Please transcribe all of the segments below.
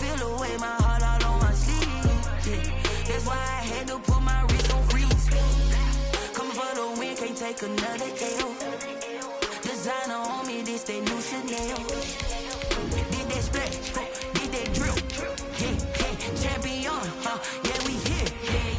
feel the way, my heart out on my sleeve. Yeah. That's why I had to put my wrist on freeze. Coming for the win, can't take another L. Designer on me, this they new Chanel. Did that splash, did that drill. Yeah, champion, yeah, we here.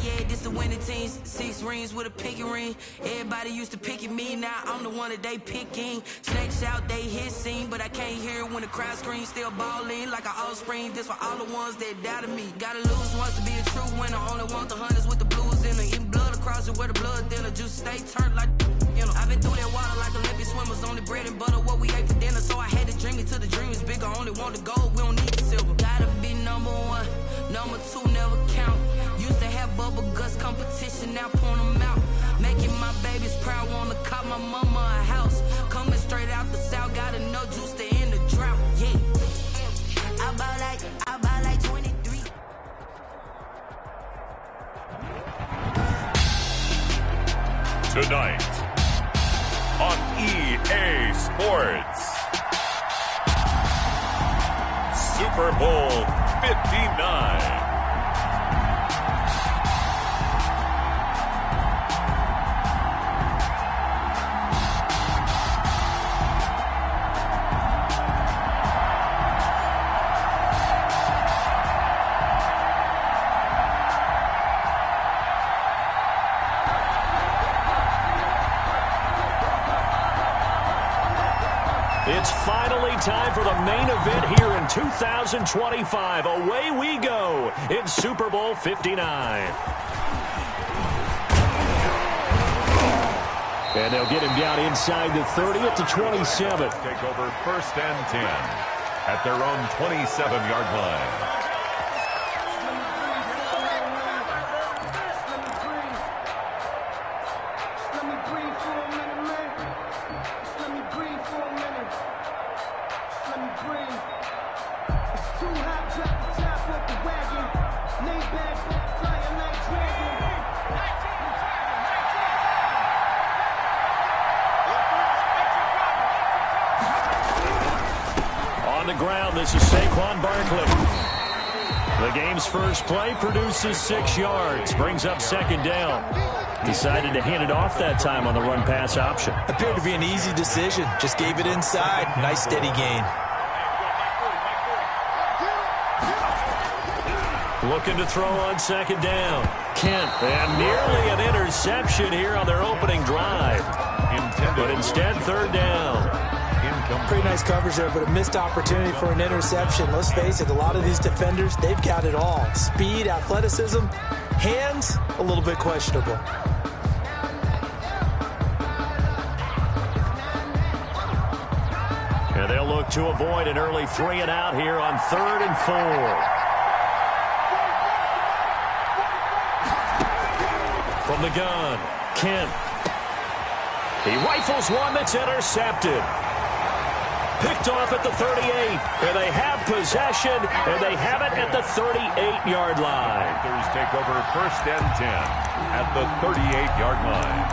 Yeah, this the winning teams. 6 rings with a pinky ring. Everybody used to picking me, now I'm the one that they picking. Snakes out, they hit scene, but I can't hear it when the crowd screams. Still ballin' like an offspring. This for all the ones that doubted me. Gotta lose once to be a true winner. Only want the hunters with the blues in her. Eating blood across it where the blood thinner. Juice stay turned like you know. I've been through that water like Olympic swimmers. Only bread and butter, what we ate for dinner. So I had to dream it till the dream is bigger. Only want the gold, we don't need the silver. Gotta be number 1, number 2 never count. Used to have bubble guts competition, now point them out. Making my babies proud, wanna call my mama a house. Coming straight out the south, gotta know juice to end the drought. Yeah, I bought like 23. Tonight on EA Sports, Super Bowl 59. It's finally time for the main event here in 2025. Away we go in Super Bowl 59. And they'll get him down inside the 30 at the 27. Take over 1st and 10 at their own 27-yard line. This is Saquon Barkley. The game's first play produces 6 yards, brings up 2nd down. Decided to hand it off that time on the run-pass option. Appeared to be an easy decision. Just gave it inside. Nice steady gain. Looking to throw on 2nd down. Kent. And nearly an interception here on their opening drive. But instead, 3rd down. Pretty nice coverage there, but a missed opportunity for an interception. Let's face it, a lot of these defenders, they've got it all. Speed, athleticism, hands, a little bit questionable. And they'll look to avoid an early 3 and out here on 3rd and 4. From the gun, Kent. He rifles one that's intercepted. Picked off at the 38, and they have possession, and they have it at the 38-yard line. Panthers take over 1st and 10 at the 38-yard line.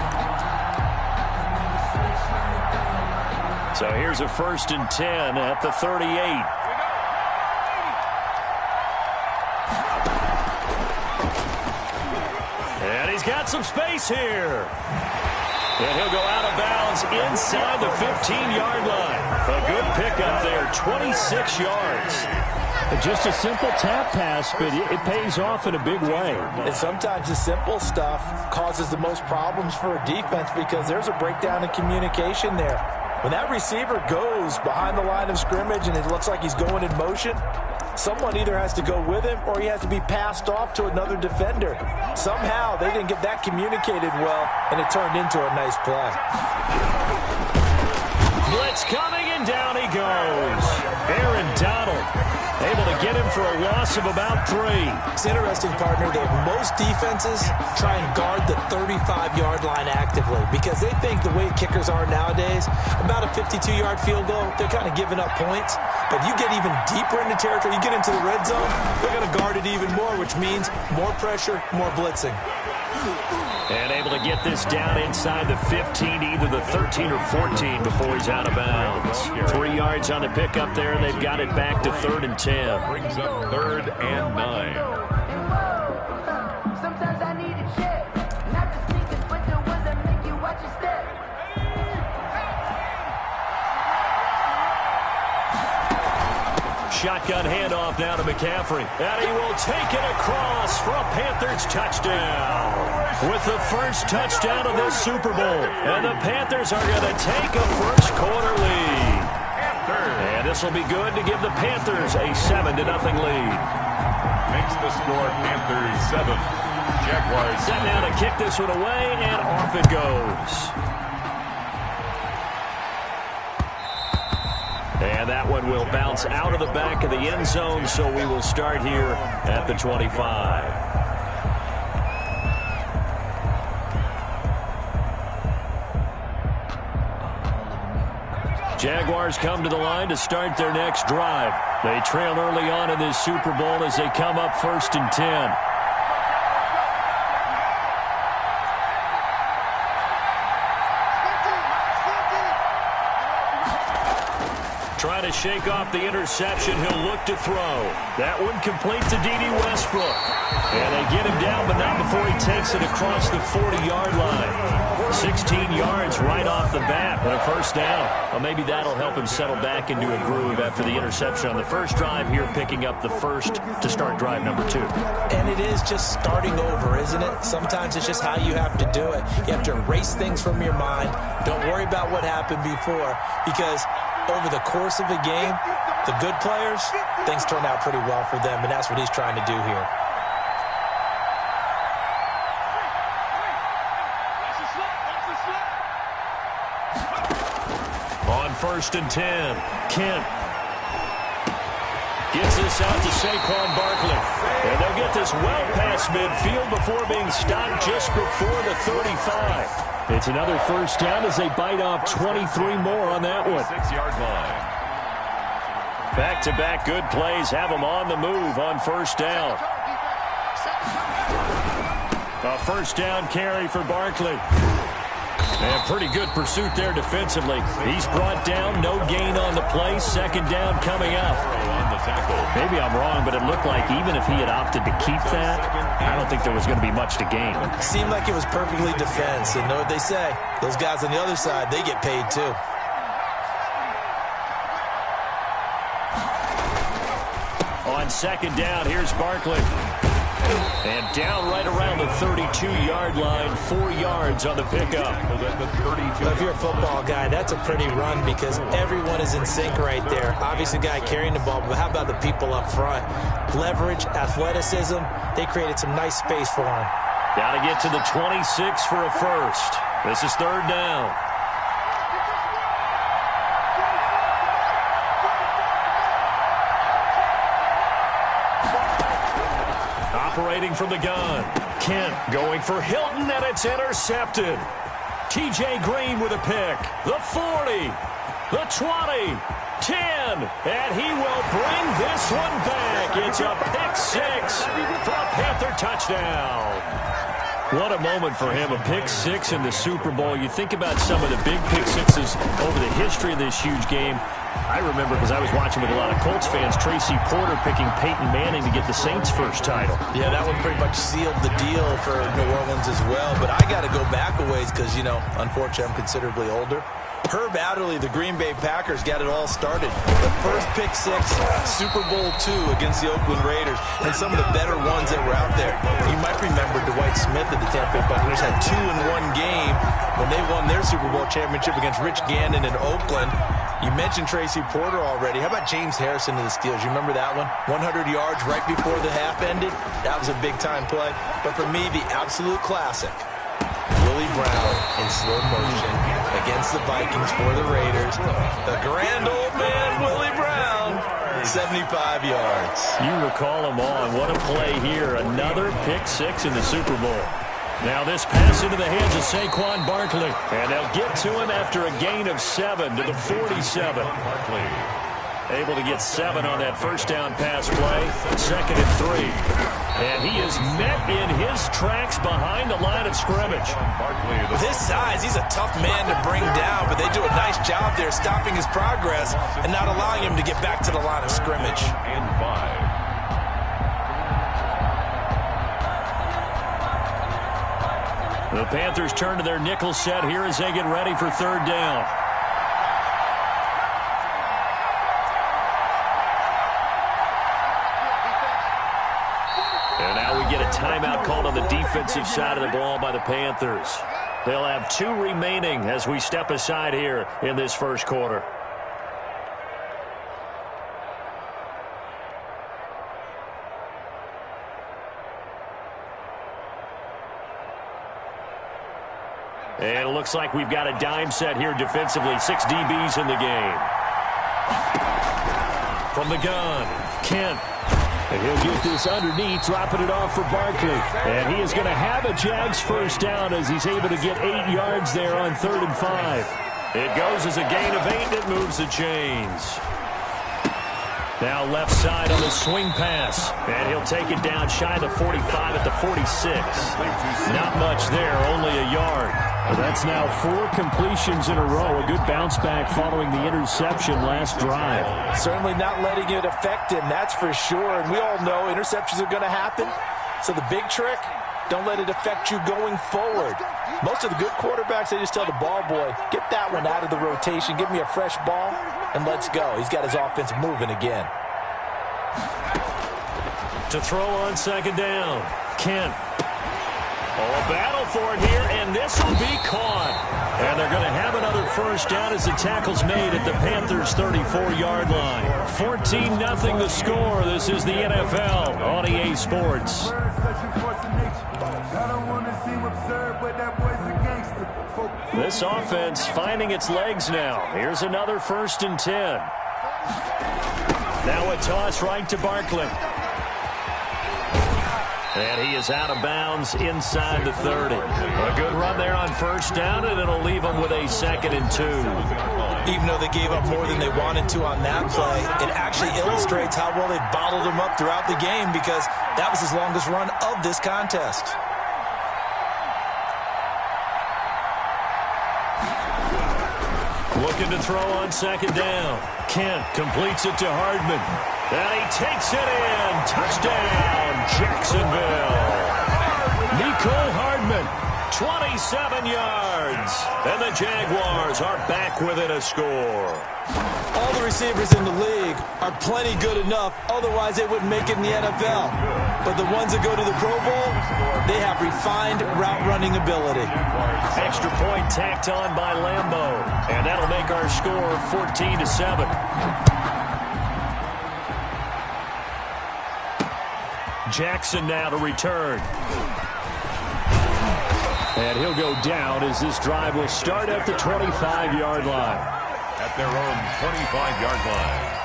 So here's a 1st and 10 at the 38. And he's got some space here. And he'll go out of bounds inside the 15-yard line. A good pickup there, 26 yards. Just a simple tap pass, but it pays off in a big way. And sometimes the simple stuff causes the most problems for a defense because there's a breakdown in communication there. When that receiver goes behind the line of scrimmage and it looks like he's going in motion, someone either has to go with him or he has to be passed off to another defender. Somehow they didn't get that communicated well, and it turned into a nice play. Blitz coming, and down he goes. Aaron Donald able to get him for a loss of about 3. It's interesting, partner, that most defenses try and guard the 35-yard line actively because they think the way kickers are nowadays, about a 52-yard field goal, they're kind of giving up points. But you get even deeper into territory, you get into the red zone, they're going to guard it even more, which means more pressure, more blitzing. And able to get this down inside the 15, either the 13 or 14 before he's out of bounds. 3 yards on the pickup there, and they've got it back to 3rd and 10. Brings up 3rd and 9. Sometimes I need a check. Not the sneakers, but the ones that make you watch your step. Shotgun handoff now to McCaffrey. And he will take it across for a Panthers touchdown. With the first touchdown of this Super Bowl. And the Panthers are going to take a first-quarter lead. And this will be good to give the Panthers a 7-0 lead. Makes the score Panthers 7. Jaguars. Set now to kick this one away, and off it goes. And that one will bounce out of the back of the end zone, so we will start here at the 25. Jaguars come to the line to start their next drive. They trail early on in this Super Bowl as they come up 1st and 10. Trying to shake off the interception. He'll look to throw. That one complete to D.D. Westbrook. And they get him down, but not before he takes it across the 40-yard line. 16 yards right off the bat, but a first down. Well, maybe that'll help him settle back into a groove after the interception on the first drive here, picking up the first to start drive number 2. And it is just starting over, isn't it? Sometimes it's just how you have to do it. You have to erase things from your mind. Don't worry about what happened before, because over the course of a game, the good players, things turn out pretty well for them, and that's what he's trying to do here. On 1st and 10, Kent gets this out to Saquon Barkley. And they'll get this well past midfield before being stopped just before the 35. It's another first down as they bite off 23 more on that one. 6-yard line. Back-to-back good plays have them on the move on first down. A first down carry for Barkley. And pretty good pursuit there defensively. He's brought down, no gain on the play. Second down coming up. Maybe I'm wrong, but it looked like even if he had opted to keep that, I don't think there was going to be much to gain. Seemed like it was perfectly defense. And know what they say? Those guys on the other side, they get paid too. On second down, here's Barkley. And down right around the 32-yard line, 4 yards on the pickup. Well, if you're a football guy, that's a pretty run because everyone is in sync right there. Obviously, the guy carrying the ball, but how about the people up front? Leverage, athleticism, they created some nice space for him. Got to get to the 26 for a first. This is 3rd down. Operating from the gun. Kent going for Hilton, and it's intercepted. T.J. Green with a pick. The 40, the 20, 10, and he will bring this one back. It's a pick 6 for a Panther touchdown. What a moment for him, a pick 6 in the Super Bowl. You think about some of the big pick 6s over the history of this huge game. I remember, because I was watching with a lot of Colts fans, Tracy Porter picking Peyton Manning to get the Saints' first title. Yeah, that one pretty much sealed the deal for New Orleans as well. But I got to go back a ways because, you know, unfortunately I'm considerably older. Herb Adderley, the Green Bay Packers, got it all started. The first pick 6, Super Bowl II against the Oakland Raiders, and some of the better ones that were out there. You might remember Dwight Smith of the Tampa Bay Buccaneers had 2 in one game when they won their Super Bowl championship against Rich Gannon in Oakland. You mentioned Tracy Porter already. How about James Harrison of the Steelers? You remember that one? 100 yards right before the half ended. That was a big-time play. But for me, the absolute classic, Willie Brown in slow motion against the Vikings for the Raiders. The grand old man, Willie Brown, 75 yards. You recall them all. What a play here. Another pick 6 in the Super Bowl. Now this pass into the hands of Saquon Barkley. And they'll get to him after a gain of 7 to the 47. Barkley Able to get 7 on that first down pass play. 2nd and 3. And he is met in his tracks behind the line of scrimmage. With his size, he's a tough man to bring down, but they do a nice job there stopping his progress and not allowing him to get back to the line of scrimmage. And 5. The Panthers turn to their nickel set here as they get ready for 3rd down. And now we get a timeout called on the defensive side of the ball by the Panthers. They'll have 2 remaining as we step aside here in this first quarter. And it looks like we've got a dime set here defensively. 6 DBs in the game. From the gun, Kent. And he'll get this underneath, dropping it off for Barkley. And he is going to have a Jags first down as he's able to get 8 yards there on 3rd and 5. It goes as a gain of 8, and it moves the chains. Now left side on the swing pass. And he'll take it down shy of the 45 at the 46. Not much there, only a yard. Well, that's now 4 completions in a row. A good bounce back following the interception last drive. Certainly not letting it affect him, that's for sure. And we all know interceptions are going to happen. So the big trick, don't let it affect you going forward. Most of the good quarterbacks, they just tell the ball boy, get that one out of the rotation, give me a fresh ball, and let's go. He's got his offense moving again. To throw on 2nd down, Kent. Oh, a battle for it here, and this will be caught. And they're going to have another first down as the tackle's made at the Panthers' 34-yard line. 14-0 the score. This is the NFL on EA Sports. This offense finding its legs now. Here's another 1st and 10. Now a toss right to Barkley. And he is out of bounds inside the 30. A good run there on first down, and it'll leave them with a 2nd and 2. Even though they gave up more than they wanted to on that play, it actually illustrates how well they bottled them up throughout the game because that was his longest run of this contest. Looking to throw on 2nd down. Kent completes it to Hardman. And he takes it in. Touchdown, Jacksonville. Nicole Hardman, 27 yards. And the Jaguars are back within a score. All the receivers in the league are plenty good enough, otherwise they wouldn't make it in the NFL. But the ones that go to the Pro Bowl, they have refined route running ability. Extra point tacked on by Lambeau. And that'll make our score 14-7. Jackson now to return. And he'll go down as this drive will start at the 25-yard line. At their own 25-yard line.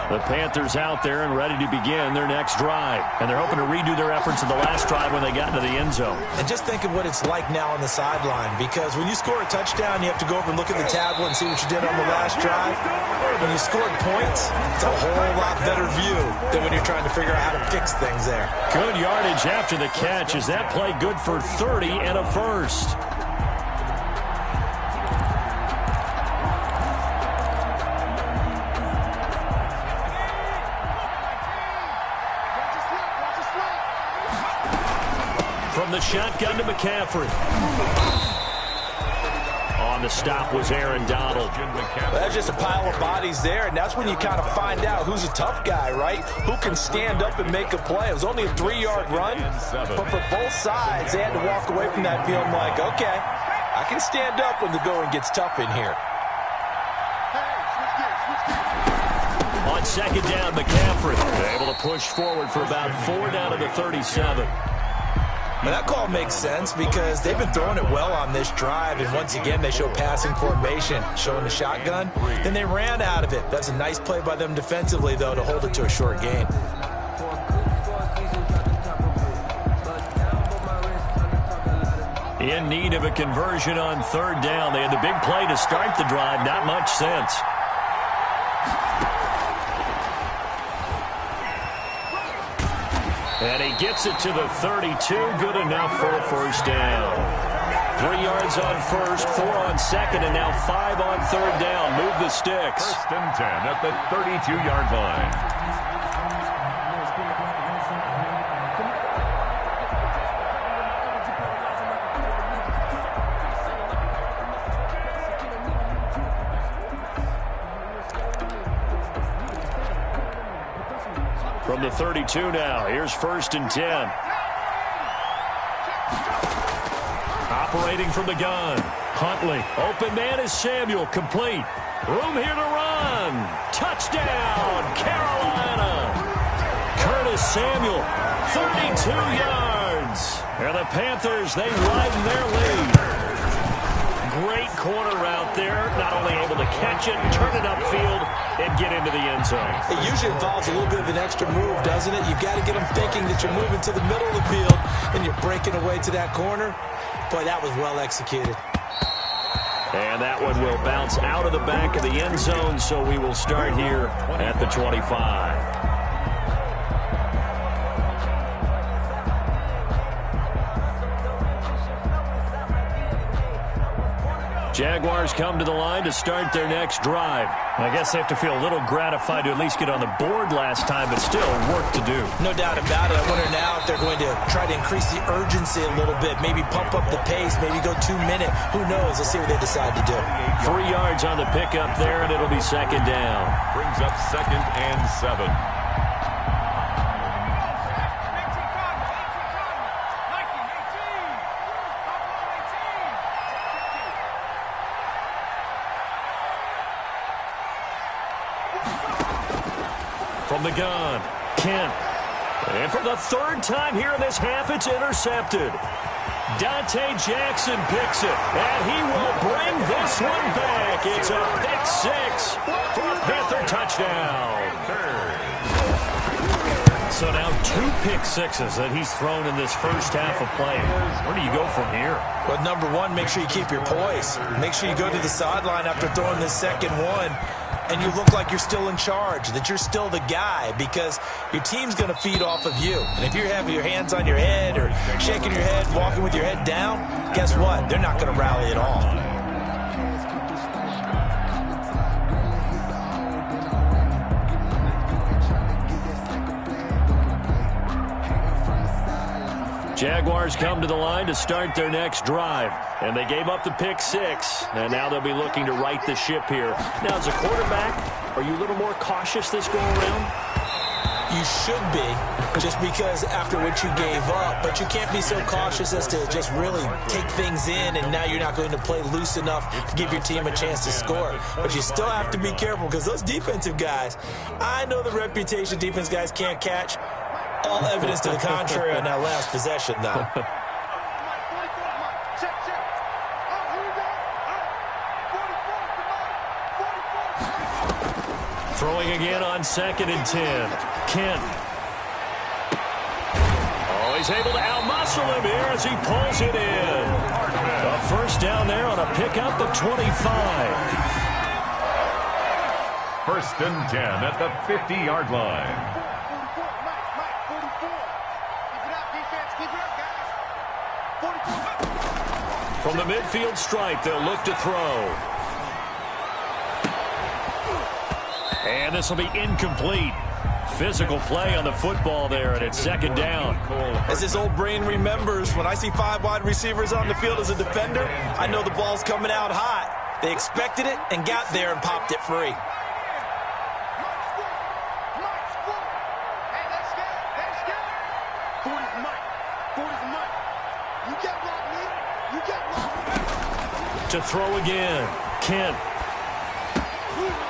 The Panthers out there and ready to begin their next drive. And they're hoping to redo their efforts in the last drive when they got into the end zone. And just think of what it's like now on the sideline, because when you score a touchdown, you have to go over and look at the tablet and see what you did on the last drive. When you scored points, it's a whole lot better view than when you're trying to figure out how to fix things there. Good yardage after the catch. Is that play good for 30 and a first? From the shotgun to McCaffrey. On the stop was Aaron Donald. Well, that's just a pile of bodies there, and that's when you kind of find out who's a tough guy, right? Who can stand up and make a play. It was only a 3-yard run, but for both sides, they had to walk away from that feeling like, okay, I can stand up when the going gets tough in here. On 2nd down, McCaffrey able to push forward for about 4 down to the 37. And that call makes sense because they've been throwing it well on this drive, and once again they show passing formation, showing the shotgun. Then they ran out of it. That's a nice play by them defensively, though, to hold it to a short gain. In need of a conversion on third down. They had the big play to start the drive. Not much sense. And he gets it to the 32. Good enough for a first down. 3 yards on first, 4 on second, and now 5 on third down. Move the sticks. First and 10 at the 32-yard line. From the 32 now, here's first and 10. Operating from the gun. Huntley. Open man is Samuel. Complete. Room here to run. Touchdown, Carolina. Curtis Samuel, 32 yards. And the Panthers, they widen their lead. Great corner out there. Not only able to catch it, turn it upfield, and get into the end zone. It usually involves a little bit of an extra move, doesn't it? You've got to get them thinking that you're moving to the middle of the field and you're breaking away to that corner. Boy, that was well executed. And that one will bounce out of the back of the end zone, so we will start here at the 25. Jaguars come to the line to start their next drive. I guess they have to feel a little gratified to at least get on the board last time, but still work to do. No doubt about it. I wonder now if they're going to try to increase the urgency a little bit, maybe pump up the pace, maybe go 2 minute. Who knows? Let's see what they decide to do. 3 yards on the pickup there, and it'll be second down. Brings up second and 7. From the gun, Kent. And for the third time here in this half, it's intercepted. Dante Jackson picks it, and he will bring this one back. It's a pick six for a Panther touchdown. So now 2 pick sixes that he's thrown in this first half of play. Where do you go from here? Well, number one, make sure you keep your poise. Make sure you go to the sideline after throwing this second one, and you look like you're still in charge, that you're still the guy, because your team's going to feed off of you. And if you're having your hands on your head or shaking your head, walking with your head down, guess what? They're not going to rally at all. Jaguars come to the line to start their next drive. And they gave up the pick six. And now they'll be looking to right the ship here. Now, as a quarterback, are you a little more cautious this go around? You should be, just because after what you gave up. But you can't be so cautious as to just really take things in, and now you're not going to play loose enough to give your team a chance to score. But you still have to be careful, because those defensive guys, I know the reputation defense guys can't catch. All evidence to the contrary on that last possession, though. Throwing again on second and 10. Kent. Oh, he's able to outmuscle him here as he pulls it in. A first down there on a pickup of 25. First and 10 at the 50-yard line. From the midfield stripe, they'll look to throw. And this will be incomplete. Physical play on the football there, and it's second down. As his old brain remembers, when I see 5 wide receivers on the field as a defender, I know the ball's coming out hot. They expected it and got there and popped it free. To throw again, Kent.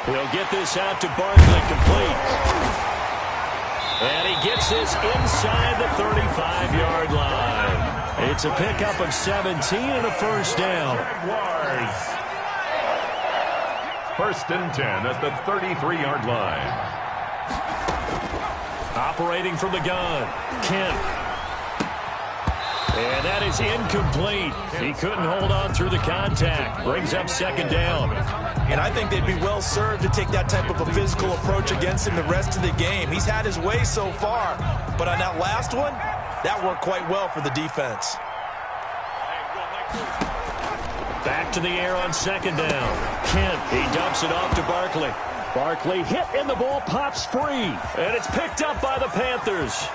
He'll get this out to Barkley, complete. And he gets this inside the 35-yard line. It's a pickup of 17 and a first down. First and 10 at the 33-yard line. Operating from the gun, Kent. And that is incomplete. He couldn't hold on through the contact. Brings up second down. And I think they'd be well served to take that type of a physical approach against him the rest of the game. He's had his way so far, but on that last one, that worked quite well for the defense. Back to the air on second down. Kent, he dumps it off to Barkley. Barkley hit and the ball pops free. And it's picked up by the Panthers.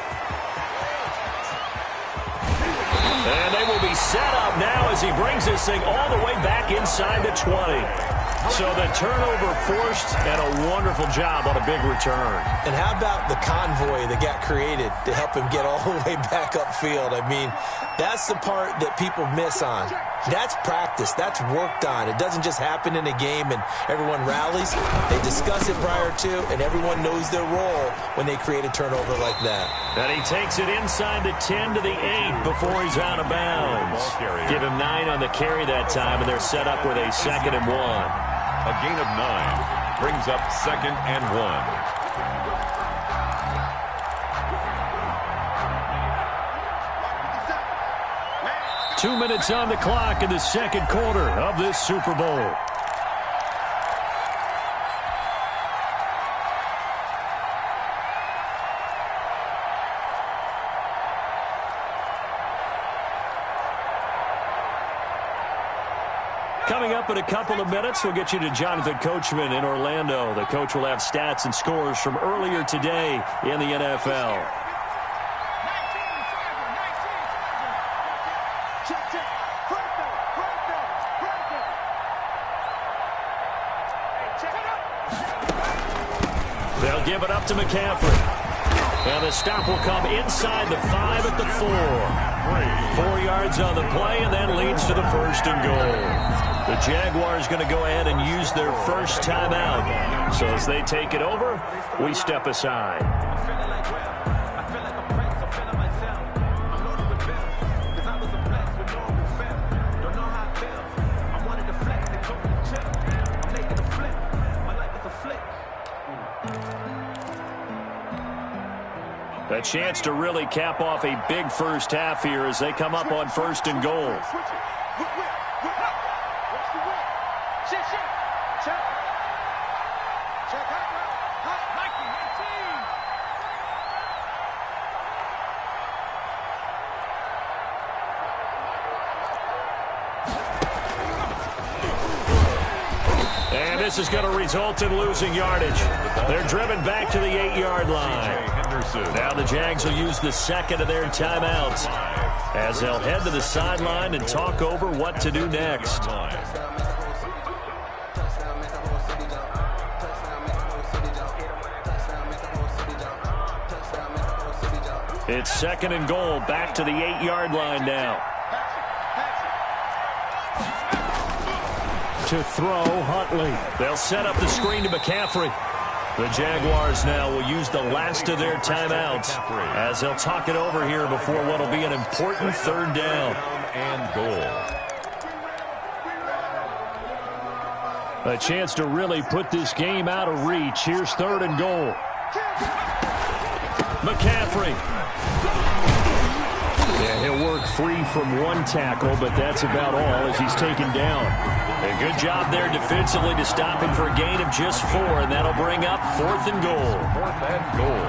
And they will be set up now as he brings this thing all the way back inside the 20. So the turnover forced and a wonderful job on a big return. And how about the convoy that got created to help him get all the way back upfield? I mean, that's the part that people miss on. That's practice. That's worked on. It doesn't just happen in a game and everyone rallies. They discuss it prior to, and everyone knows their role when they create a turnover like that. And he takes it inside the 10 to the 8 before he's out of bounds. Give him 9 on the carry that time, and they're set up with a 2nd and 1. A gain of 9 brings up 2nd and 1. 2 minutes on the clock in the second quarter of this Super Bowl. Coming up in a couple of minutes, we'll get you to Jonathan Coachman in Orlando. The coach will have stats and scores from earlier today in the NFL. They'll give it up to McCaffrey. And the stop will come inside the 5 at the 4. 4 yards on the play, and that leads to the 1st and goal. The Jaguars going to go ahead and use their first timeout. So as they take it over, we step aside. A chance to really cap off a big first half here as they come up on 1st and goal. And this is going to result in losing yardage. They're driven back to the 8-yard line. Now the Jags will use the 2nd of their timeouts as they'll head to the sideline and talk over what to do next. It's 2nd and goal, back to the 8-yard line now. To throw, Huntley. They'll set up the screen to McCaffrey. The Jaguars now will use the last of their timeouts as they'll talk it over here before what will be an important 3rd down. And goal. A chance to really put this game out of reach. Here's 3rd and goal. McCaffrey. Yeah, he'll work free from 1 tackle, but that's about all as he's taken down. A good job there defensively to stop him for a gain of just 4, and that'll bring up 4th and goal. 4th and goal.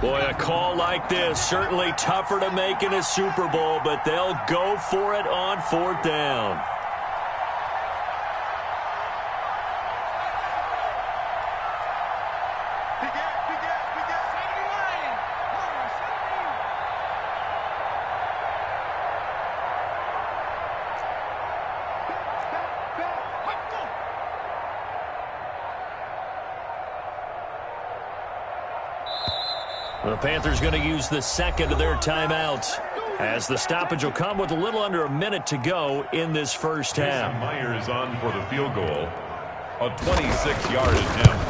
Boy, a call like this, certainly tougher to make in a Super Bowl, but they'll go for it on 4th down. The Panthers going to use the 2nd of their timeouts as the stoppage will come with a little under a minute to go in this first half. Myers on for the field goal. A 26-yard attempt.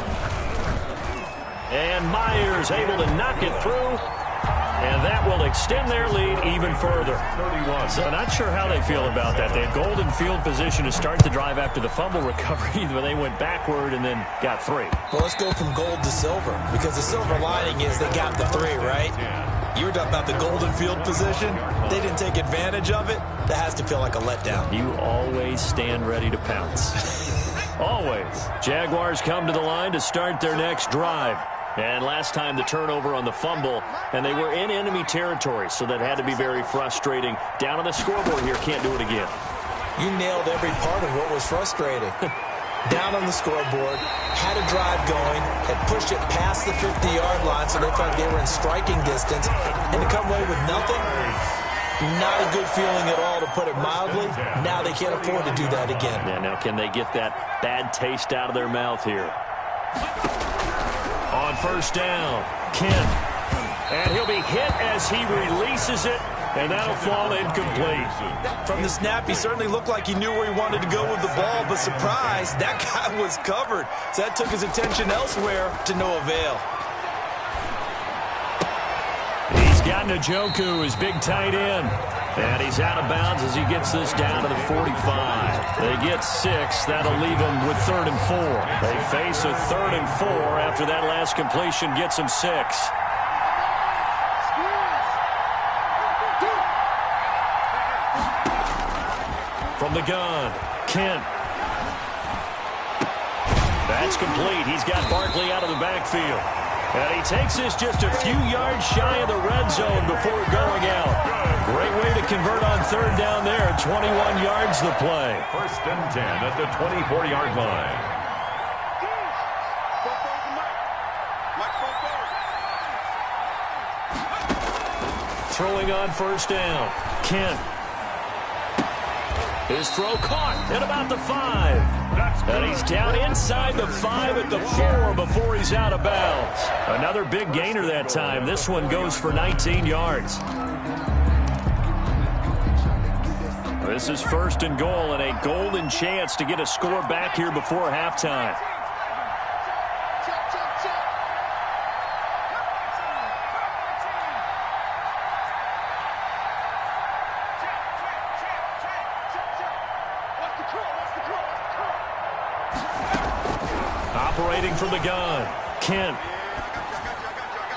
And Myers able to knock it through. And that will extend their lead even further. 31. So not sure how they feel about that. They had golden field position to start the drive after the fumble recovery, but they went backward and then got 3. Well, let's go from gold to silver, because the silver lining is they got the 3, right? You were talking about the golden field position. They didn't take advantage of it. That has to feel like a letdown. You always stand ready to pounce. Always. Jaguars come to the line to start their next drive. And last time the turnover on the fumble, and they were in enemy territory, so that had to be very frustrating. Down on the scoreboard here, can't do it again. You nailed every part of what was frustrating. Down on the scoreboard, had a drive going, had pushed it past the 50-yard line, so they felt like they were in striking distance, and to come away with nothing, not a good feeling at all, to put it mildly. Now they can't afford to do that again. Yeah, now can they get that bad taste out of their mouth here? On first down, Kent. And he'll be hit as he releases it, and that'll fall incomplete. From the snap, he certainly looked like he knew where he wanted to go with the ball, but surprise, that guy was covered. So that took his attention elsewhere to no avail. He's got Njoku, his big tight end. And he's out of bounds as he gets this down to the 45. They get 6. That'll leave them with 3rd and 4. They face a 3rd and 4 after that last completion gets them 6. From the gun, Kent. That's complete. He's got Barkley out of the backfield. And he takes this just a few yards shy of the red zone before going out. Great way to convert on 3rd down there. 21 yards the play. 1st and 10 at the 24-yard line. Throwing on 1st down, Kent. His throw caught at about the 5. And he's down inside the 5 at the 4 before he's out of bounds. Another big gainer that time. This one goes for 19 yards. This is 1st and goal and a golden chance to get a score back here before halftime. Operating from the gun, Kent.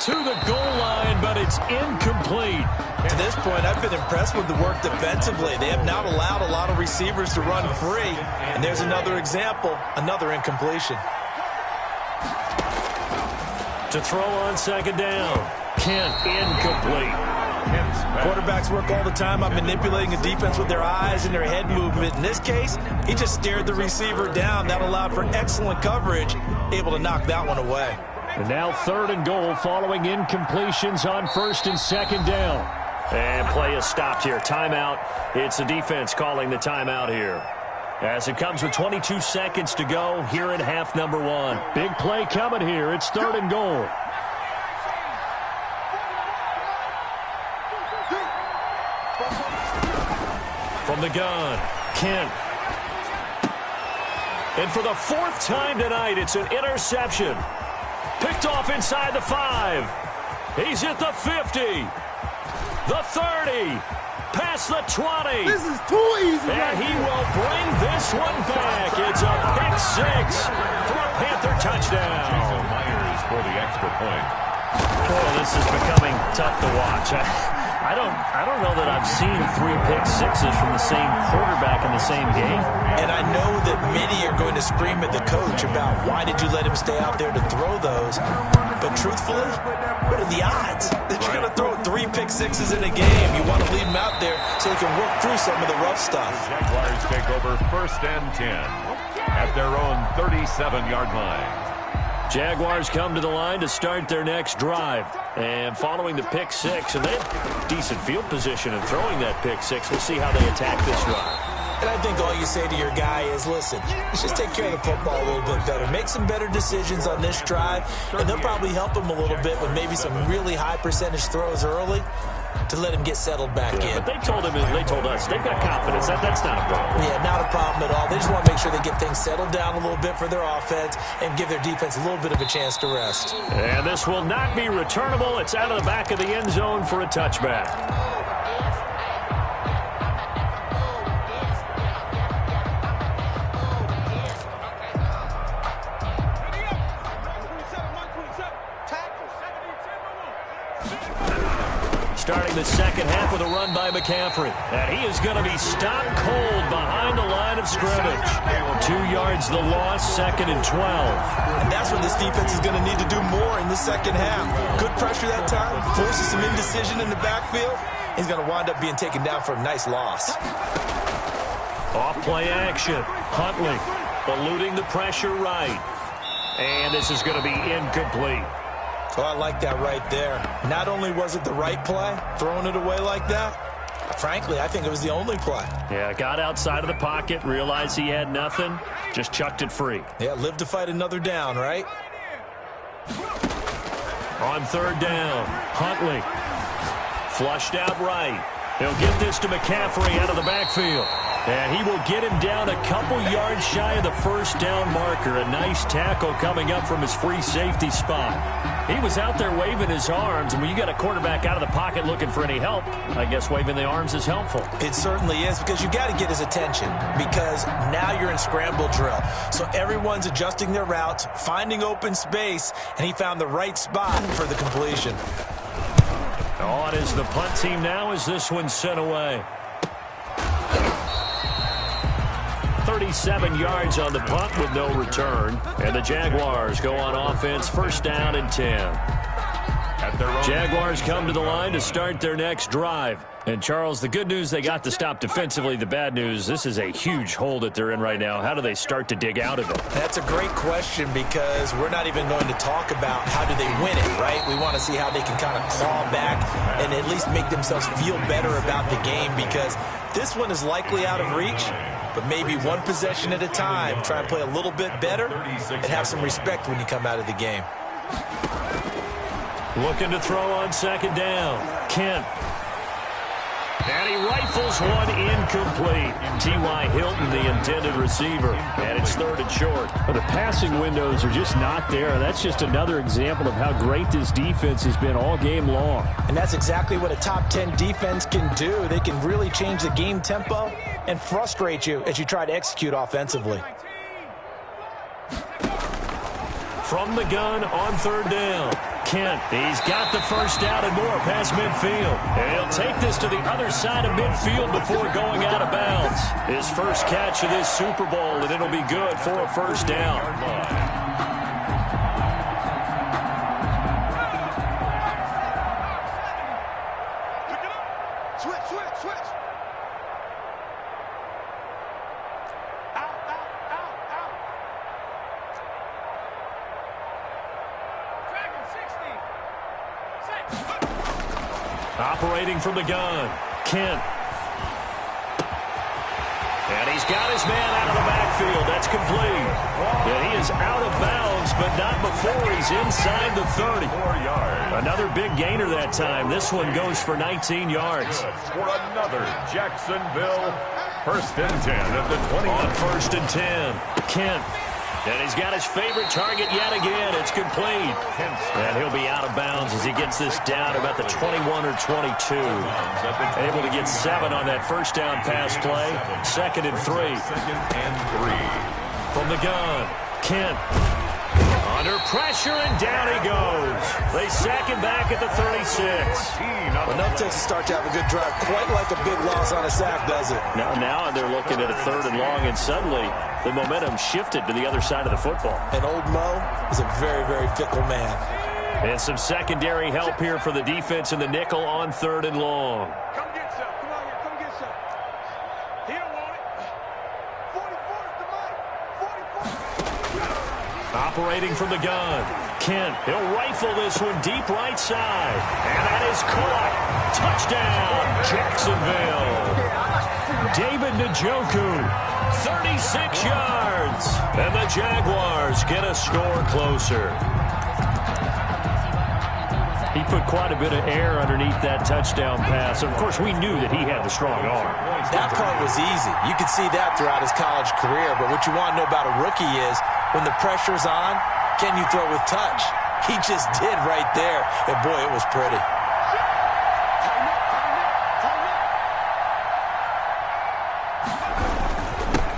To the goal line, but it's incomplete. To this point, I've been impressed with the work defensively. They have not allowed a lot of receivers to run free. And there's another example, another incompletion. To throw on 2nd down, Kent, incomplete. Quarterbacks work all the time on manipulating a defense with their eyes and their head movement. In this case, he just stared the receiver down. That allowed for excellent coverage, able to knock that one away. And now 3rd and goal following incompletions on 1st and 2nd down. And play is stopped here. Timeout. It's the defense calling the timeout here. As it comes with 22 seconds to go here in half number 1. Big play coming here. It's 3rd and goal. From the gun, Kent. And for the 4th time tonight, it's an interception. Picked off inside the 5. He's at the 50. The 30. Past the 20. This is too easy. And he will bring this one back. It's a pick 6 for a Panther touchdown. Myers for the extra point. Oh, this is becoming tough to watch. I don't know that I've seen 3 pick 6s from the same quarterback in the same game. And I know that many are going to scream at the coach about why did you let him stay out there to throw those. But truthfully, what are the odds that you're going to throw 3 pick 6s in a game? You want to leave him out there so he can work through some of the rough stuff. Jaguars take over 1st and 10 at their own 37-yard line. Jaguars come to the line to start their next drive. And following the pick 6, and they have decent field position in throwing that pick 6. We'll see how they attack this drive. And I think all you say to your guy is, listen, let's just take care of the football a little bit better. Make some better decisions on this drive, and they'll probably help him a little bit with maybe some really high percentage throws early. to let him get settled back in. But they told us, they've got confidence. That's not a problem. Yeah, not a problem at all. They just want to make sure they get things settled down a little bit for their offense and give their defense a little bit of a chance to rest. And this will not be returnable. It's out of the back of the end zone for a touchback. Starting the second half with a run by McCaffrey. And he is going to be stopped cold behind the line of scrimmage. 2 yards the loss, 2nd and 12. And that's what this defense is going to need to do more in the second half. Good pressure that time, forces some indecision in the backfield. He's going to wind up being taken down for a nice loss. Off play action. Huntley eluding the pressure right. And this is going to be incomplete. Oh, I like that right there. Not only was it the right play, throwing it away like that, frankly, I think it was the only play. Yeah, got outside of the pocket, realized he had nothing, just chucked it free. Yeah, live to fight another down, right? On 3rd down, Huntley flushed out right. He'll get this to McCaffrey out of the backfield. And he will get him down a couple yards shy of the 1st down marker. A nice tackle coming up from his free safety spot. He was out there waving his arms, and when you got a quarterback out of the pocket looking for any help, I guess waving the arms is helpful. It certainly is, because you got to get his attention, because now you're in scramble drill. So everyone's adjusting their routes, finding open space, and he found the right spot for the completion. On is the punt team now as this one's sent away. 37 yards on the punt with no return. And the Jaguars go on offense, 1st down and 10. Jaguars come to the line to start their next drive. And, Charles, the good news, they got to stop defensively. The bad news, this is a huge hole that they're in right now. How do they start to dig out of it? That's a great question, because we're not even going to talk about how do they win it, right? We want to see how they can kind of claw back and at least make themselves feel better about the game, because this one is likely out of reach. But maybe one possession at a time. Try and play a little bit better and have some respect when you come out of the game. Looking to throw on 2nd down. Kent. And he rifles one incomplete. T.Y. Hilton, the intended receiver. And it's 3rd and short. Well, the passing windows are just not there. That's just another example of how great this defense has been all game long. And that's exactly what a top 10 defense can do. They can really change the game tempo and frustrate you as you try to execute offensively. From the gun on 3rd down. Kent, he's got the 1st down and more past midfield. And he'll take this to the other side of midfield before going out of bounds. His first catch of this Super Bowl, and it'll be good for a 1st down. Operating from the gun, Kent. And he's got his man out of the backfield. That's complete. And he is out of bounds, but not before he's inside the 30. Another big gainer that time. This one goes for 19 yards. For another Jacksonville 1st and 10 at the 20. On 1st and 10, Kent. And he's got his favorite target yet again. It's complete. And he'll be out of bounds as he gets this down about the 21 or 22. Able to get 7 on that 1st down pass play. 2nd and 3. From the gun, Kent. Under pressure, and down he goes. They sack him back at the 36. Enough takes to start to have a good drive. Quite like a big loss on a sack, does it? Now they're looking at a 3rd and long, and suddenly the momentum shifted to the other side of the football. And old Mo is a very, very fickle man. And some secondary help here for the defense in the nickel on 3rd and long. Come get some. Come on here. Come get some. He don't want it. 44 is the mic. 44. Operating from the gun, Kent. He'll rifle this one deep right side. And that is caught. Touchdown, Jacksonville. David Njoku, 36 yards. And the Jaguars get a score closer. He put quite a bit of air underneath that touchdown pass. Of course, we knew that he had the strong arm. That part was easy. You could see that throughout his college career. But what you want to know about a rookie is when the pressure's on, can you throw with touch? He just did right there. And, boy, it was pretty.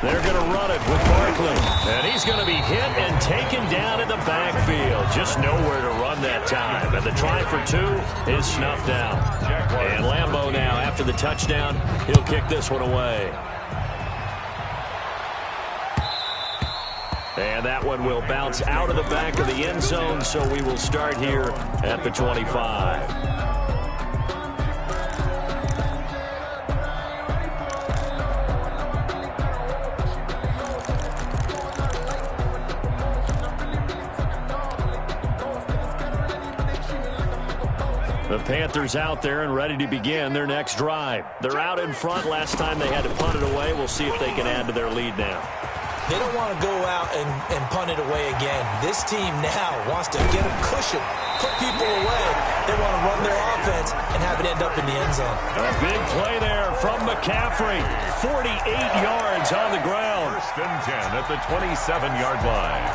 They're going to run it with Barkley. And he's going to be hit and taken down in the backfield. Just nowhere to run that time. And the try for 2 is snuffed out. And Lambeau now, after the touchdown, he'll kick this one away. And that one will bounce out of the back of the end zone, so we will start here at the 25. The Panthers out there and ready to begin their next drive. They're out in front. Last time they had to punt it away. We'll see if they can add to their lead now. They don't want to go out and punt it away again. This team now wants to get a cushion, put people away. They want to run their offense and have it end up in the end zone. A big play there from McCaffrey. 48 yards on the ground. 1st and 10 at the 27-yard line.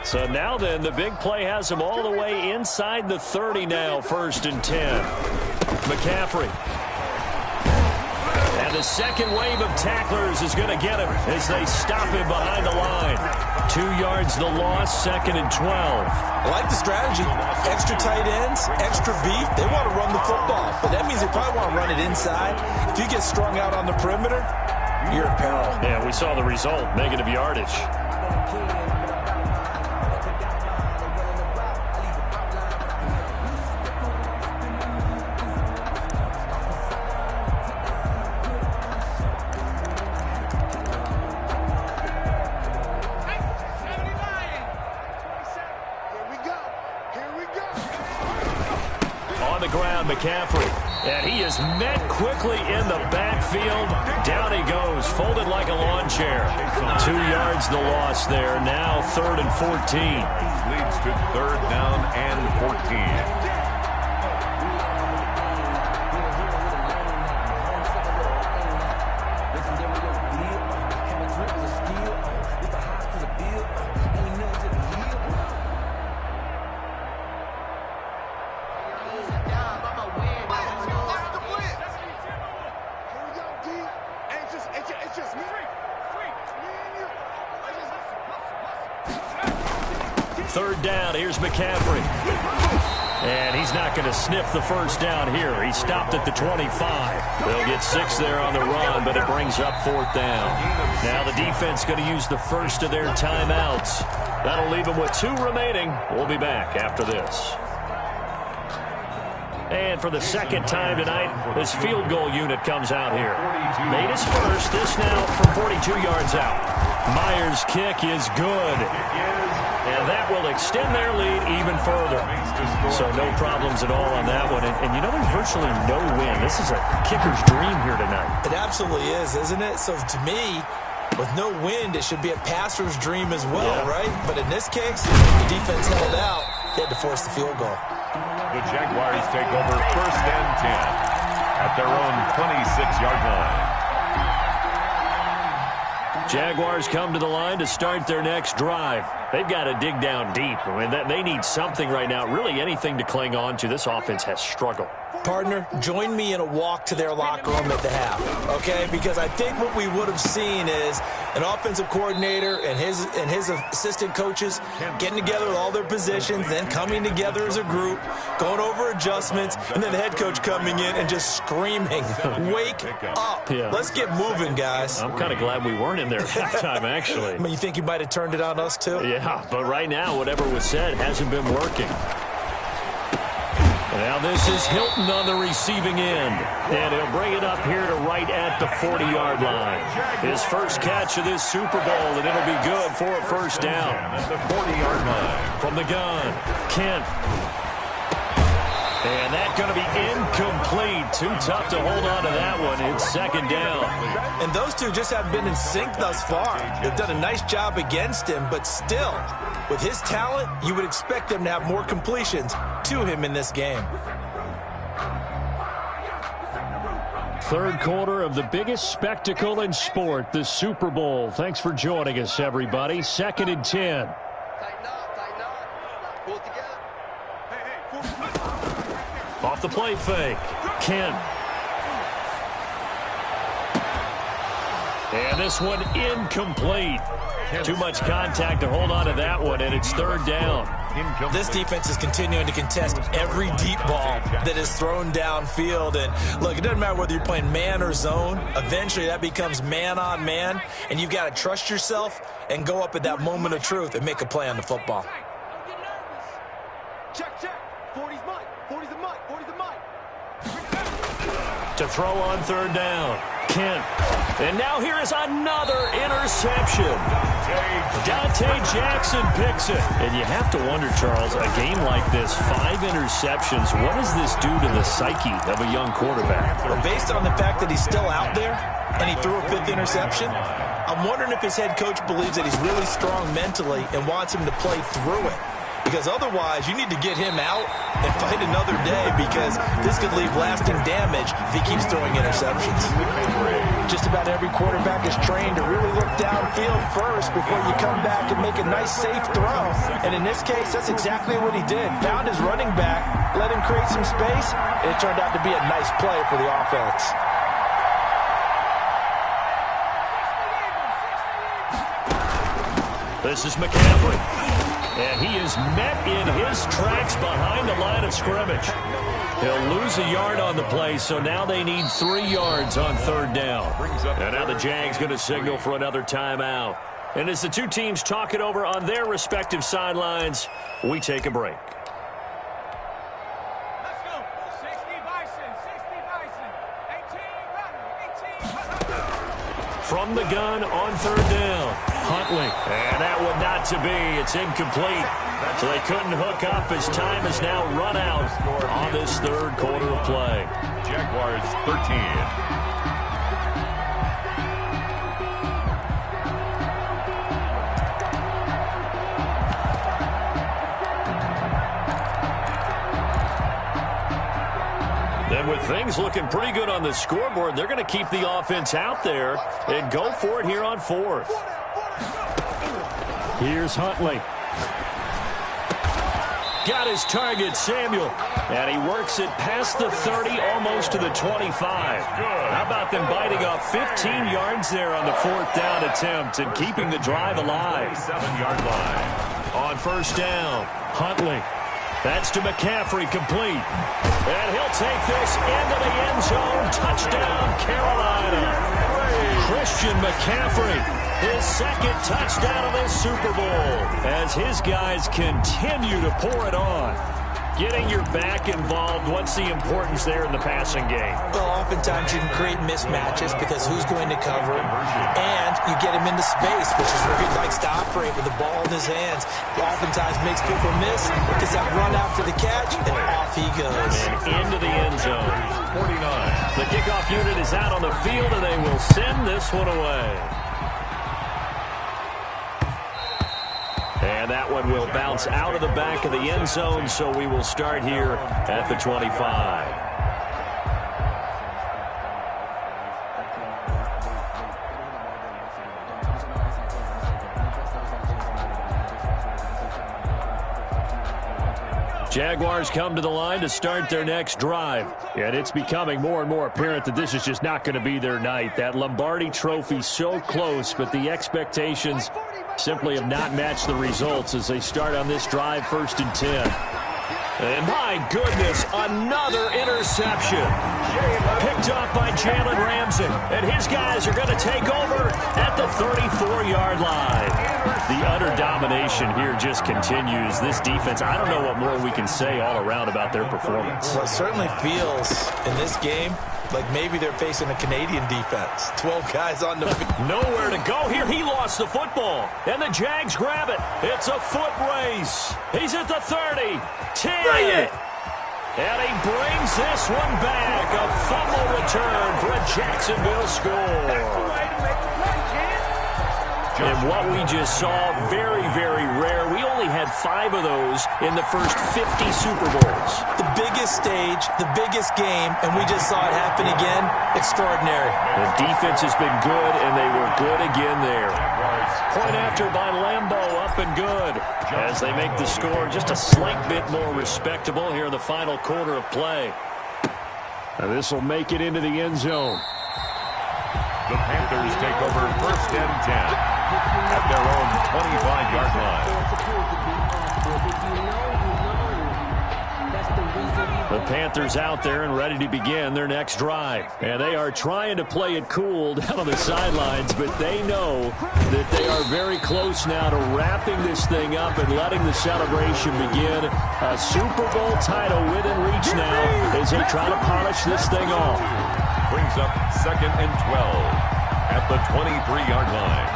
So now then, the big play has him all the way inside the 30 now, 1st and 10. McCaffrey. And the second wave of tacklers is going to get him as they stop him behind the line. 2 yards the loss, 2nd and 12. I like the strategy. Extra tight ends, extra beef. They want to run the football, but that means they probably want to run it inside. If you get strung out on the perimeter, you're in peril. Yeah, we saw the result, negative yardage. McCaffrey, and he is met quickly in the backfield. Down he goes, folded like a lawn chair. 2 yards the loss there. Now 3rd and 14. Leads to 3rd down and 14. Third down, here's McCaffrey. And he's not going to sniff the first down here. He stopped at the 25. They'll get 6 there on the run, but it brings up 4th down. Now the defense going to use the first of their timeouts. That'll leave them with 2 remaining. We'll be back after this. And for the second time tonight, this field goal unit comes out here. Made his first, this now from 42 yards out. Myers' kick is good. And that will extend their lead even further. So no problems at all on that one. And you know, there's virtually no win. This is a kicker's dream here tonight. It absolutely is, isn't it? So to me, with no wind, it should be a passer's dream as well, right? But in this case, the defense held out. They had to force the field goal. The Jaguars take over 1st and 10 at their own 26-yard line. Jaguars come to the line to start their next drive. They've got to dig down deep. I mean, they need something right now, really anything to cling on to. This offense has struggled. Partner, join me in a walk to their locker room at the half, okay? Because I think what we would have seen is an offensive coordinator and his assistant coaches getting together with all their positions, then coming together as a group, going over adjustments, and then the head coach coming in and just screaming, wake up. Yeah. Let's get moving, guys. I'm kind of glad we weren't in there at halftime, actually. I mean, you think you might have turned it on us, too? Yeah, but right now, whatever was said hasn't been working. Now this is Hilton on the receiving end. And he'll bring it up here to right at the 40-yard line. His first catch of this Super Bowl, and it'll be good for a first down. At the 40-yard line. From the gun, Kent. And that's going to be incomplete. Too tough to hold on to that one. It's second down. And those two just haven't been in sync thus far. They've done a nice job against him, but still, with his talent, you would expect them to have more completions to him in this game. Third quarter of the biggest spectacle in sport, the Super Bowl. Thanks for joining us, everybody. 2nd and 10. Tighten up. Pull it together. Off the play fake, Kent. And this one incomplete. Too much contact to hold on to that one, and it's third down. This defense is continuing to contest every deep ball that is thrown downfield. And look, it doesn't matter whether you're playing man or zone. Eventually, that becomes man on man, and you've got to trust yourself and go up at that moment of truth and make a play on the football. Don't get nervous. Check. 40's mine. 40's the mic. 40's the mic. To throw on third down, Kent. And now here is another interception. Dante Jackson picks it. And you have to wonder, Charles, a game like this, 5 interceptions, what does this do to the psyche of a young quarterback? Well, based on the fact that he's still out there and he threw a 5th interception, I'm wondering if his head coach believes that he's really strong mentally and wants him to play through it. Because otherwise, you need to get him out and fight another day, because this could leave lasting damage if he keeps throwing interceptions. Just about every quarterback is trained to really look downfield first before you come back and make a nice, safe throw. And in this case, that's exactly what he did. Found his running back, let him create some space, and it turned out to be a nice play for the offense. This is McCaffrey. And he is met in his tracks behind the line of scrimmage. He'll lose a yard on the play, so now they need 3 yards on third down. And now the Jags going to signal for another timeout. And as the two teams talk it over on their respective sidelines, we take a break. Let's go. 60 Bison. 18 running. 18. From the gun on third down, Huntley. And that one not to be. It's incomplete. So they couldn't hook up as time is now run out on this third quarter of play. Jaguars 13. Then with things looking pretty good on the scoreboard, they're going to keep the offense out there and go for it here on 4th. Here's Huntley. Got his target, Samuel. And he works it past the 30, almost to the 25. How about them biting off 15 yards there on the 4th down attempt and keeping the drive alive? 7-yard line. On first down, Huntley. That's to McCaffrey, complete. And he'll take this into the end zone. Touchdown, Carolina. Christian McCaffrey, his 2nd touchdown of this Super Bowl, as his guys continue to pour it on. Getting your back involved, what's the importance there in the passing game? Well, oftentimes you can create mismatches because who's going to cover him, and you get him into space, which is where he likes to operate with the ball in his hands. Oftentimes makes people miss because that run after the catch, and off he goes. And into the end zone. 49. The kickoff unit is out on the field, and they will send this one away. And that one will bounce out of the back of the end zone, so we will start here at the 25. Jaguars come to the line to start their next drive. And it's becoming more and more apparent that this is just not going to be their night. That Lombardi trophy so close, but the expectations simply have not matched the results as they start on this drive, 1st and 10. And my goodness, another interception. Picked up by Jalen Ramsey. And his guys are going to take over at the 34-yard line. The utter domination here just continues. This defense, I don't know what more we can say all around about their performance. Well, it certainly feels in this game like maybe they're facing a Canadian defense. 12 guys on the field. Nowhere to go here. He lost the football. And the Jags grab it. It's a foot race. He's at the 30. 10. Bring it. And he brings this one back. A fumble return for a Jacksonville score. And what we just saw, very, very rare. We only had 5 of those in the first 50 Super Bowls. The biggest stage, the biggest game, and we just saw it happen again. Extraordinary. The defense has been good, and they were good again there. Point after by Lambeau, up and good. As they make the score just a slight bit more respectable here in the final quarter of play. And this will make it into the end zone. The Panthers take over 1st and 10 at their own 25-yard line. The Panthers out there and ready to begin their next drive. And they are trying to play it cool down on the sidelines, but they know that they are very close now to wrapping this thing up and letting the celebration begin. A Super Bowl title within reach now as they try to polish this thing off. Brings up 2nd and 12 at the 23-yard line.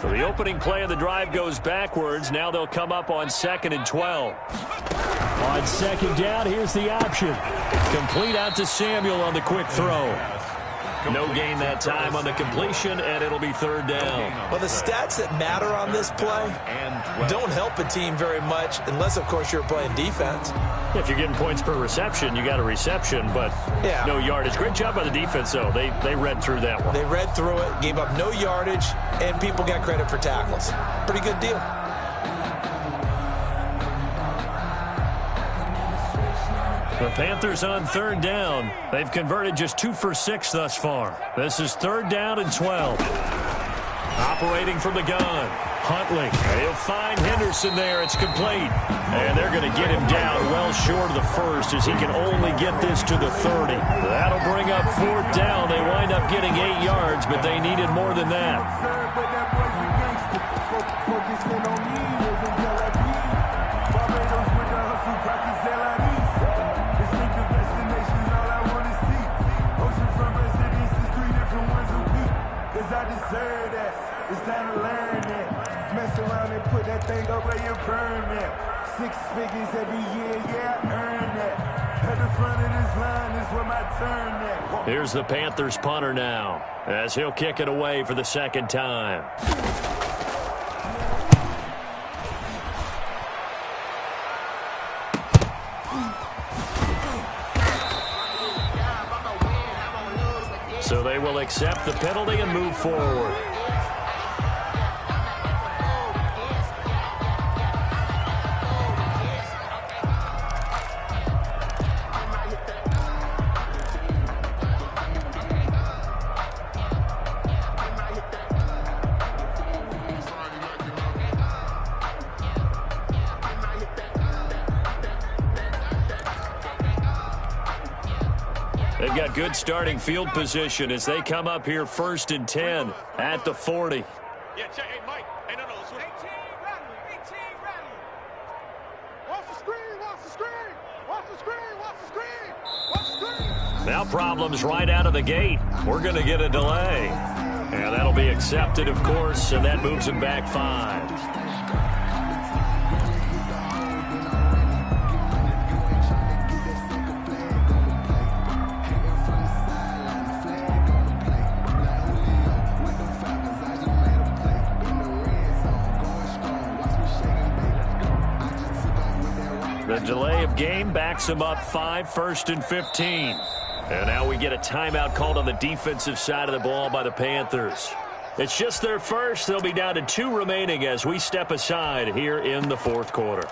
So the opening play of the drive goes backwards. Now they'll come up on 2nd and 12. On 2nd down, here's the option. Complete out to Samuel on the quick throw. No gain that time on the completion, and it'll be 3rd down. Well, the stats that matter on this play don't help a team very much unless, of course, you're playing defense. If you're getting points per reception, you got a reception, but no yardage. Great job by the defense, though. They read through that one. They read through it, gave up no yardage, and people got credit for tackles. Pretty good deal. The Panthers on 3rd down. They've converted just 2 for 6 thus far. This is 3rd down and 12. Operating from the gun. Huntley. He'll find Henderson there. It's complete. And they're going to get him down well short of the first as he can only get this to the 30. That'll bring up 4th down. They wind up getting 8 yards, but they needed more than that. I deserve that. It's time to learn that. Mess around and put that thing up where you burn that. 6 figures every year, yeah, I earn that. At the front of this line is where my turn at. Here's the Panthers punter now as he'll kick it away for the 2nd time. So they will accept the penalty and move forward. They've got good starting field position as they come up here 1st and 10 at the 40. Yeah, check. Hey, Mike. Hey, no. 18 rally. Watch the screen. Now problems right out of the gate. We're going to get a delay. And that'll be accepted, of course, and that moves them back 5. The delay of game backs them up 5, 1st and 15. And now we get a timeout called on the defensive side of the ball by the Panthers. It's just their first. They'll be down to 2 remaining as we step aside here in the 4th quarter.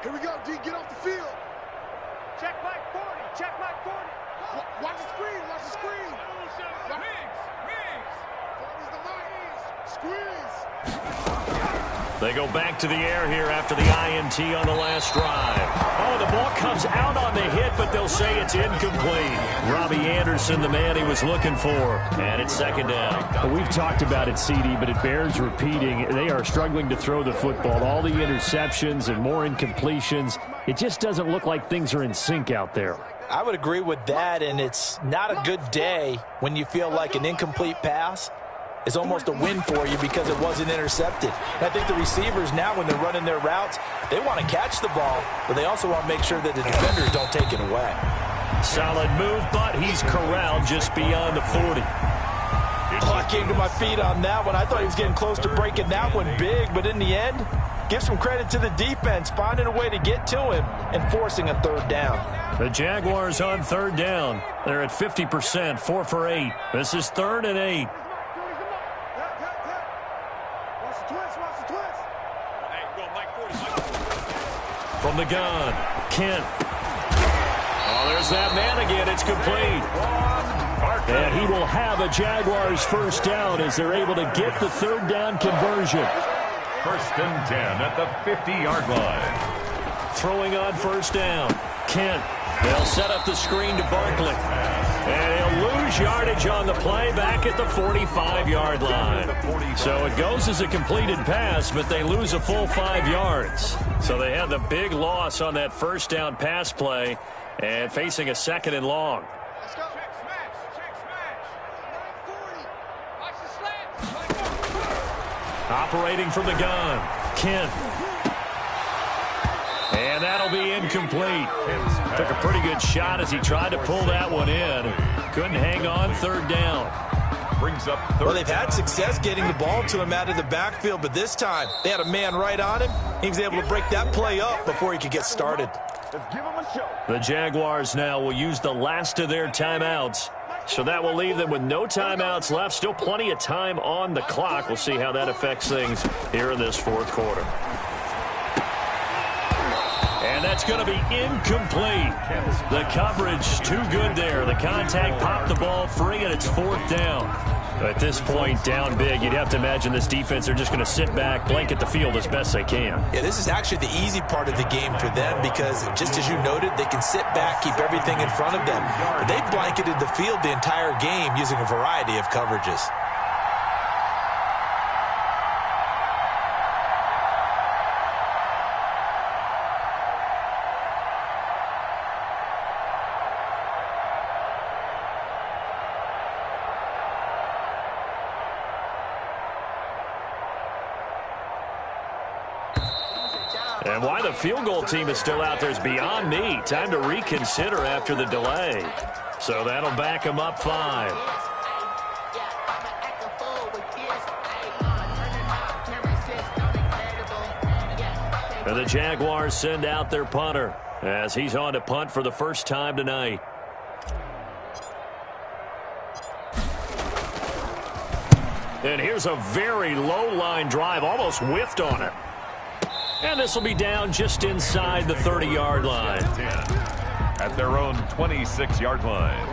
Here we go, D. Get off the field. Check Mike 40. Check Mike 40. Watch the screen. Watch the screen. Mings. 40's the Mike. Squeeze. They go back to the air here after the INT on the last drive. Oh, the ball comes out on the hit, but they'll say it's incomplete. Robbie Anderson, the man he was looking for. And it's second down. Well, we've talked about it, CD, but it bears repeating. They are struggling to throw the football. All the interceptions and more incompletions. It just doesn't look like things are in sync out there. I would agree with that, and it's not a good day when you feel like an incomplete pass is almost a win for you because it wasn't intercepted. And I think the receivers now, when they're running their routes, they want to catch the ball, but they also want to make sure that the defenders don't take it away. Solid move, but he's corralled just beyond the 40. Oh, I came to my feet on that one. I thought he was getting close to breaking that one big, but in the end, give some credit to the defense, finding a way to get to him and forcing a third down. The Jaguars on third down. They're at 50%, 4 for 8. This is 3rd and 8. From the gun, Kent. Oh, there's that man again. It's complete. And he will have a Jaguars first down as they're able to get the third down conversion. 1st and 10 at the 50-yard line. Throwing on first down, Kent. They'll set up the screen to Barkley. And he'll lose yardage on the play back at the 45-yard line. So it goes as a completed pass, but they lose a full 5 yards. So they had the big loss on that first down pass play and facing a 2nd and long. Let's go. Check smash. 940. Watch the slant. Operating from the gun, Kent. And that'll be incomplete. Took a pretty good shot as he tried to pull that one in. Couldn't hang on, third down. Brings up third. Well, they've had success getting the ball to him out of the backfield, but this time they had a man right on him. He was able to break that play up before he could get started. Let's give him a show. The Jaguars now will use the last of their timeouts. So that will leave them with no timeouts left. Still plenty of time on the clock. We'll see how that affects things here in this 4th quarter. And that's going to be incomplete. The coverage too good there. The contact popped the ball free, and it's 4th down. At this point, down big, you'd have to imagine this defense are just going to sit back, blanket the field as best they can. Yeah, this is actually the easy part of the game for them because, just as you noted, they can sit back, keep everything in front of them. But they blanketed the field the entire game using a variety of coverages. And why the field goal team is still out there is beyond me. Time to reconsider after the delay. So that'll back them up 5. And the Jaguars send out their punter as he's on to punt for the first time tonight. And here's a very low line drive, almost whiffed on it. And this will be down just inside the 30-yard line. At their own 26-yard line.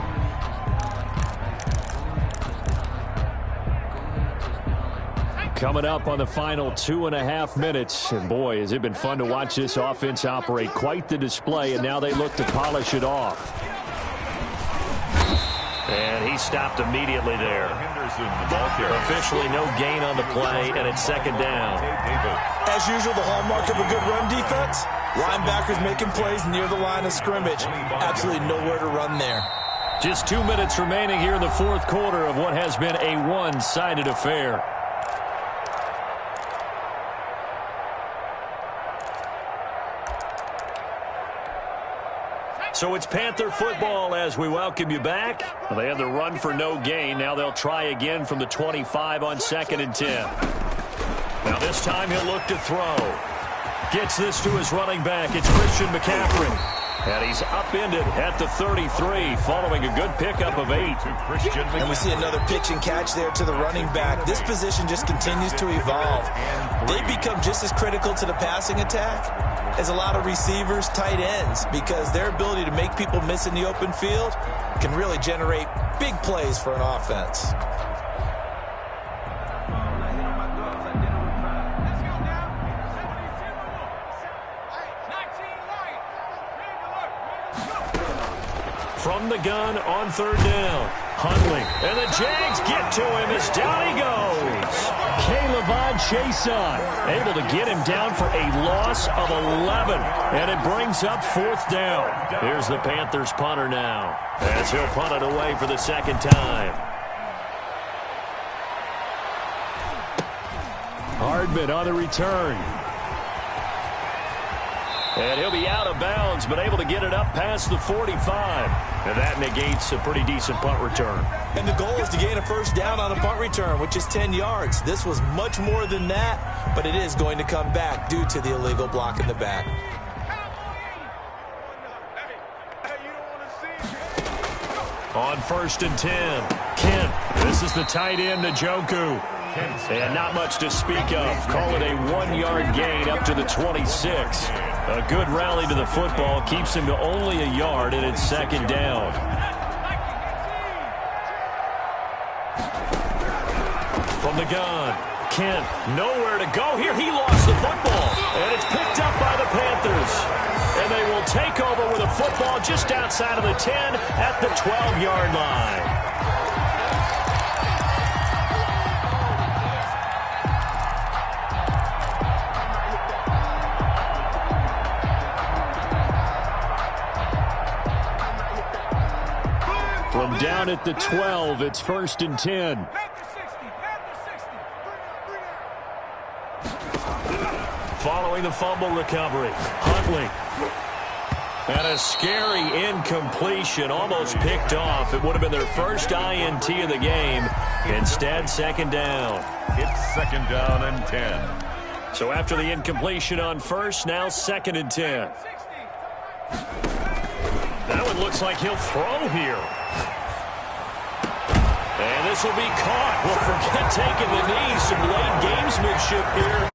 Coming up on the final 2.5 minutes. And boy, has it been fun to watch this offense operate. Quite the display, and now they look to polish it off. And he stopped immediately there. Officially no gain on the play, and it's 2nd down. As usual, the hallmark of a good run defense, linebackers making plays near the line of scrimmage. Absolutely nowhere to run there. Just 2 minutes remaining here in the 4th quarter of what has been a one-sided affair. So it's Panther football as we welcome you back. Well, they had the run for no gain. Now they'll try again from the 25 on 2nd and 10. Now this time he'll look to throw. Gets this to his running back. It's Christian McCaffrey. And he's upended at the 33 following a good pickup of 8. And we see another pitch and catch there to the running back. This position just continues to evolve. They become just as critical to the passing attack as a lot of receivers, tight ends, because their ability to make people miss in the open field can really generate big plays for an offense. From the gun on 3rd down. Hundley. And the Jags get to him as down he goes. K'Lavon Chason able to get him down for a loss of 11. And it brings up 4th down. Here's the Panthers punter now, as he'll punt it away for the 2nd time. Hardman on the return. And he'll be out of bounds, but able to get it up past the 45. And that negates a pretty decent punt return. And the goal is to gain a 1st down on a punt return, which is 10 yards. This was much more than that, but it is going to come back due to the illegal block in the back. On 1st and 10, Kent. This is the tight end, Njoku. And not much to speak of. Call it a 1-yard gain up to the 26. A good rally to the football keeps him to only a yard, and it's 2nd down. From the gun, Kent, nowhere to go here. He lost the football, and it's picked up by the Panthers. And they will take over with a football just outside of the 10 at the 12-yard line. From down at the 12, it's 1st and 10. Following the fumble recovery, Huntley. And a scary incompletion, almost picked off. It would have been their first INT of the game. Instead, 2nd down. It's 2nd down and 10. So after the incompletion on 1st, now 2nd and 10. That one looks like he'll throw here. And this will be caught. Well, forget taking the knee. Some late gamesmanship here